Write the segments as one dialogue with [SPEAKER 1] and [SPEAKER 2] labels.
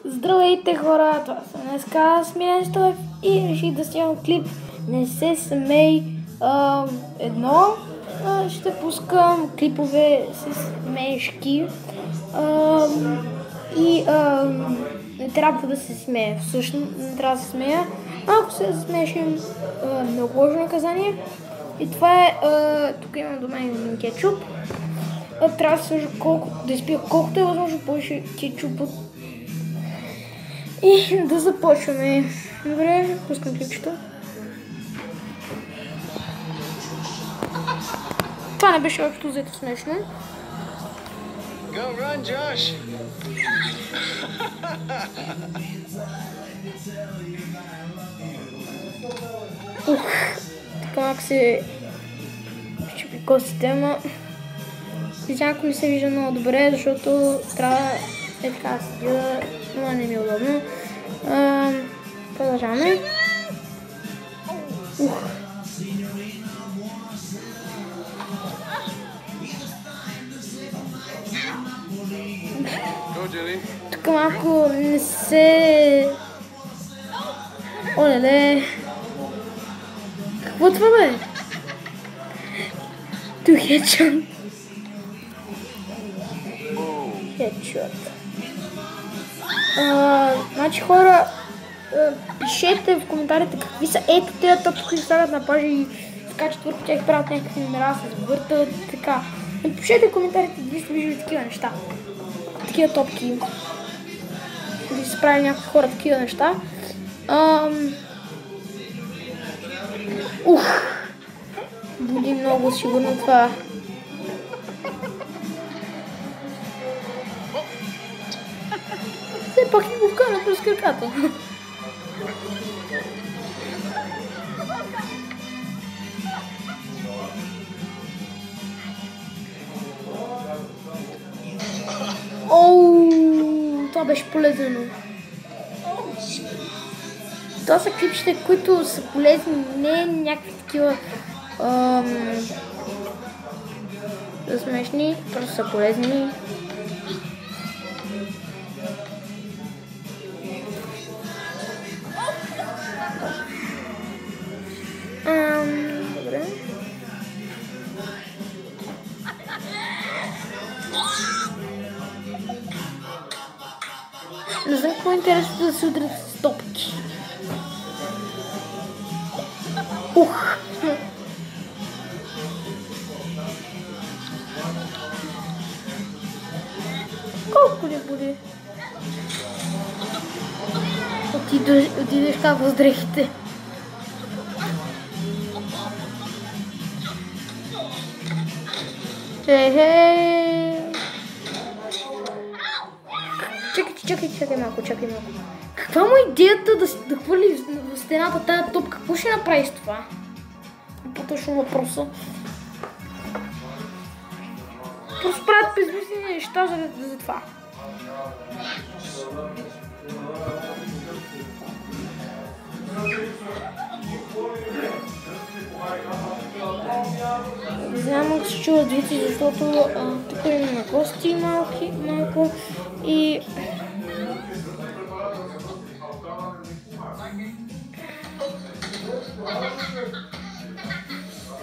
[SPEAKER 1] Здравейте хора, това съм днеска Смилен Стоев и реших да снимам клип "Не се смей едно". Ще пускам клипове с смешки и не трябва да се смея. Всъщност не трябва да се смея. Ако се смешим, много лошо наказание. И това е, тук имам до мен един кетчуп. Трябва да сложа да изпия колкото е възможно повече кетчуп. И да започваме. Добре, пускам клипчето. Това не беше общо взето смешно.
[SPEAKER 2] Go run, Josh.
[SPEAKER 1] Така малко се щупи костите, ама ако не се вижда много добре, защото трябва така да седя, но не ми е удобно. Продължаваме. Тук малко не се... Оле-ле! Какво това бе? Ту хедшот. Хедшот. Значи хора, пишете в коментарите какви са ето тези топки, които стават на пажа и скачат върху тях, правят някакви номера, се завъртат, така. Пишете в коментарите дали сте виждали такива неща. Такива топки. Дали са правили някакви хора такива неща. Буди много сигурно това. Все пак не го вкана през краката. Това беше полезно. Това са клипчета, които са полезни, не някакви такива смешни, просто са полезни. Добре. Не знам какво е интересно да се удрят с топки. Колко ли боли? Отидеш как в дрехите. Чакай малко. Каква му е идеята да хвърли в стената тази топка? Какво ще направи с това? По-точно въпроса. Просто правят безмислени неща за това. Не знам ако се чува звуци, защото тук има на гости малко и...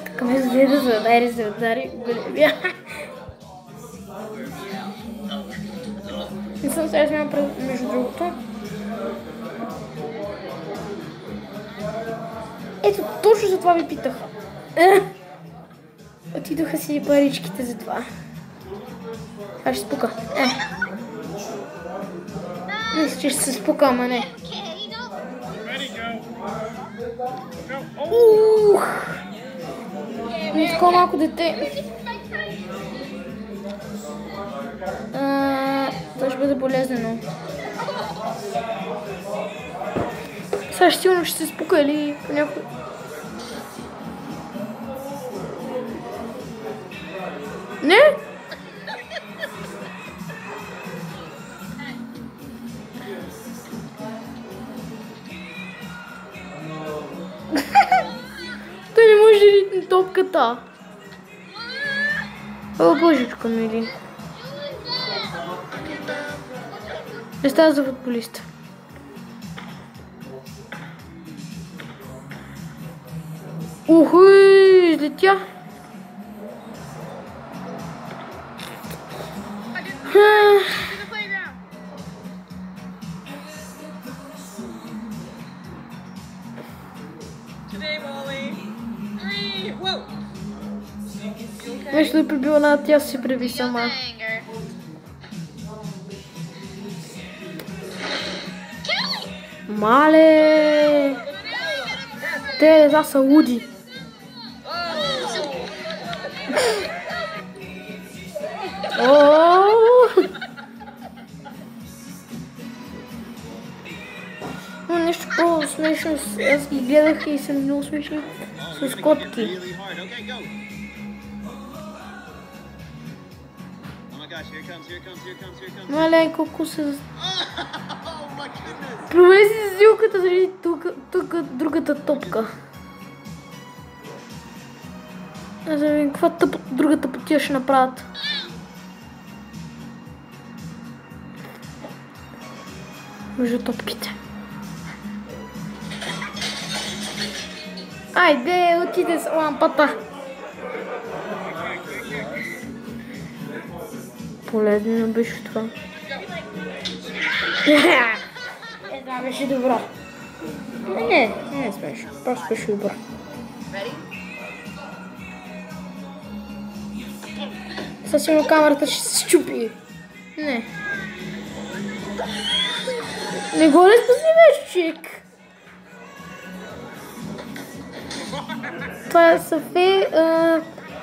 [SPEAKER 1] Така ме заде да задари големия. Не съм сега смял между другото. Ето, точно за това ви питах. Отидоха си паричките за това. Аз ще спука. Мисля, че ще се спука, ама не. Не такова малко дете. Това ще бъде болезнено. Сега сигурно ще се спука или някой... Не? Той не може да ритне топката. О, божечко мили. Не става за футболист. Ухуй, излетя. Виж да прибила на тя си преби сама. Мале! Те деца са луди. Нещо по-смешно, аз ги гледах и са много смешни с котки. Мале, колко се... Промени си зилката заради тук другата топка. Аз да видим каква другата потия ще направят. Между топките. Айде, отиде с лампата. Полезно беше това. Това беше добро. Не е смешно. Просто беше добро. Съвсем камерата ще се счупи. Не го ли спаси човек? Това е са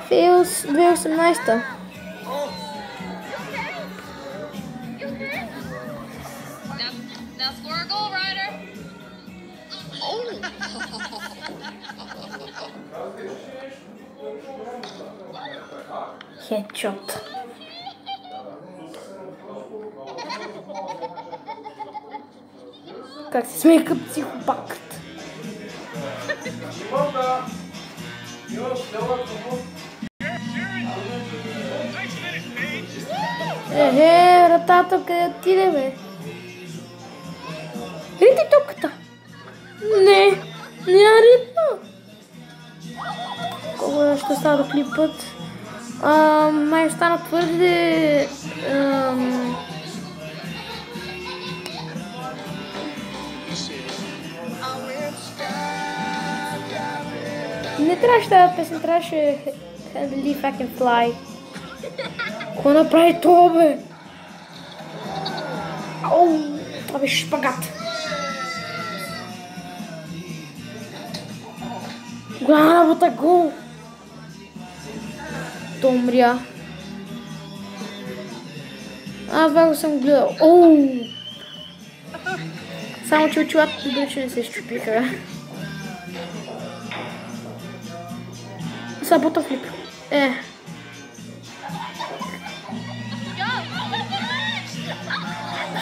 [SPEAKER 1] Fails 2018. Headshot. Как се смее към психопат. Вратата къде отиде, бе? Рити топката. Не ритна. Колко ще става да клипът. Май стана твърде... Не трябваше тази песен, трябваше Believe I Can Fly. Какво направи това, бе? Ау, това беше шпагат. Голяма работа, гол! То умря. Аз бе съм гледал. Оу! Само че очилата добре, че не се щупиха. Сега ботофлип.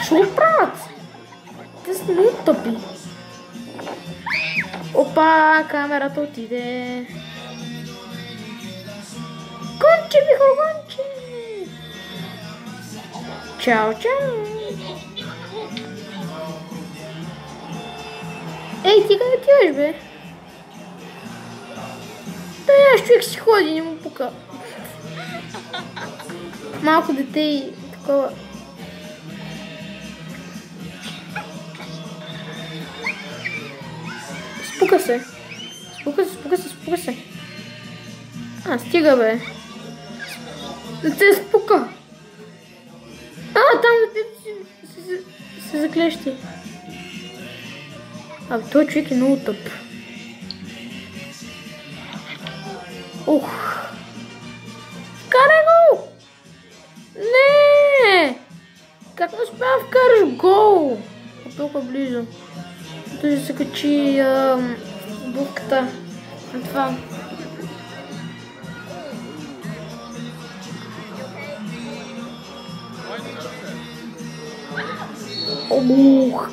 [SPEAKER 1] Що го правят? Те са много тъпи. Опа, камерата отиде. Гонче, бихо, гонче! Чао, чао! Ей, ти къде отиваш, бе? Аз човек си ходи, не му пука. Малко дете и такова. Спука се. Спука се. Стига, бе. Дете спука. Там детето се заклещи. Той човек е много тъп. Вкарай го! Не! Как не успя да вкараш гол? Толкова близо. Той ще се качи бувката на това.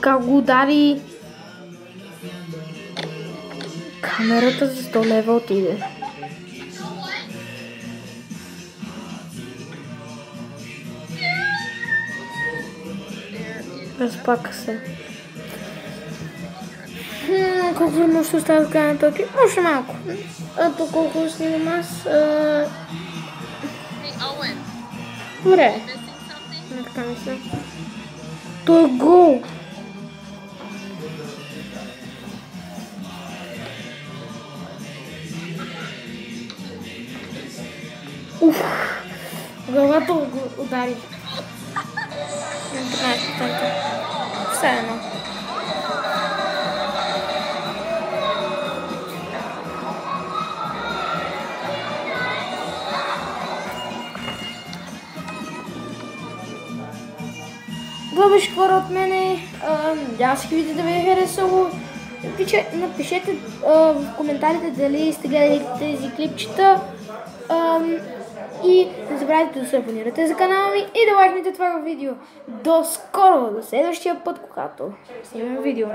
[SPEAKER 1] Как го удари! Камерата за 100 лева отиде. Разпака се. Колко време ще остава в края на този клип? Още малко. Ето колко снимам аз. Добре. Не така мисля. Той е гол. Уф. Главата го удари. 15%. Все едно. Това беше хора от мене. Надявам се видео да ви е харесало. Напишете в коментарите дали сте гледали тези клипчета. И не забравяйте да се абонирате за канала ми и да лайкнете това видео. До скоро, до следващия път, когато снимем видео.